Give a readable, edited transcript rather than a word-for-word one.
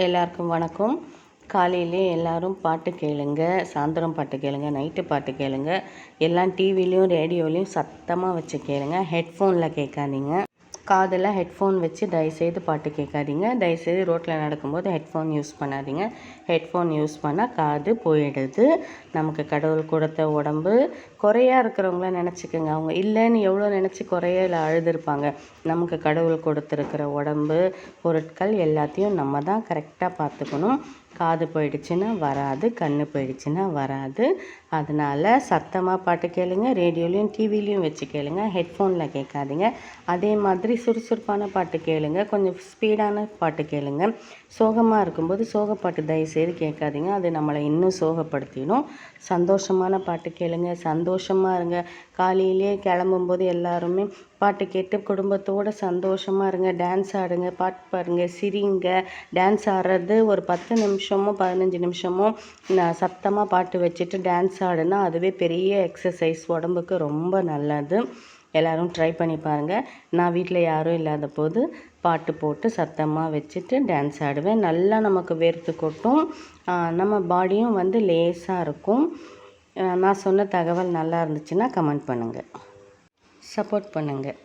எல்லாருக்கும் வணக்கம். காலையிலே எல்லாரும் பாட்டு கேளுங்க, சாயந்தரம் பாட்டு கேளுங்க, நைட்டு பாட்டு கேளுங்க. எல்லாம் டிவிலையும் ரேடியோலையும் சத்தமாக வச்சு கேளுங்க. ஹெட்ஃபோனில் கேட்காதீங்க. காதில் ஹெட்ஃபோன் வச்சு தயவுசெய்து பாட்டு கேட்காதீங்க. தயவுசெய்து ரோட்டில் நடக்கும்போது ஹெட்ஃபோன் யூஸ் பண்ணாதீங்க. ஹெட்ஃபோன் யூஸ் பண்ணால் காது போயிடுது. நமக்கு கடவுள் கொடுத்த உடம்பு குறையா இருக்கிறவங்கள நினச்சிக்கோங்க. அவங்க இல்லைன்னு எவ்வளோ நினச்சி குறையில அழுதுருப்பாங்க. நமக்கு கடவுள் கொடுத்துருக்கிற உடம்பு பொருட்கள் எல்லாத்தையும் நம்ம தான் கரெக்டாக பார்த்துக்கணும். காது போயிடுச்சுன்னா வராது, கண்ணு போயிடுச்சுன்னா வராது. அதனால் சத்தமாக பாட்டு கேளுங்க, ரேடியோலையும் டிவிலையும் வச்சு கேளுங்க, ஹெட்ஃபோனில் கேட்காதீங்க. அதே மாதிரி சுறுசுறுப்பான பாட்டு கேளுங்க, கொஞ்சம் ஸ்பீடான பாட்டு கேளுங்க. சோகமாக இருக்கும்போது சோகப்பாட்டு தயவுசெய்து கேட்காதீங்க, அது நம்மளை இன்னும் சோகப்படுத்திடும். சந்தோஷமான பாட்டு கேளுங்க, சந்தோஷமாக இருங்க. காலையிலே கிளம்பும்போது எல்லாருமே பாட்டு கேட்டு குடும்பத்தோடு சந்தோஷமாக இருங்க. டான்ஸ் ஆடுங்க, பாட்டு பாருங்க, சிரிங்க. டான்ஸ் ஆடுறது ஒரு 10 நிமிஷமோ 15 நிமிஷமோ நான் சத்தமாக பாட்டு வச்சுட்டு டான்ஸ் ஆடுனா அதுவே பெரிய எக்ஸசைஸ், உடம்புக்கு ரொம்ப நல்லது. எல்லோரும் ட்ரை பண்ணி பாருங்கள். நான் வீட்டில் யாரும் இல்லாத போது பாட்டு போட்டு சத்தமாக வச்சுட்டு டான்ஸ் ஆடுவேன். நல்லா நமக்கு வேர்த்து கொட்டும், நம்ம பாடியும் லேசாக இருக்கும். நான் சொன்ன தகவல் நல்லா இருந்துச்சுன்னா கமெண்ட் பண்ணுங்கள், சப்போர்ட் பண்ணுங்கள்.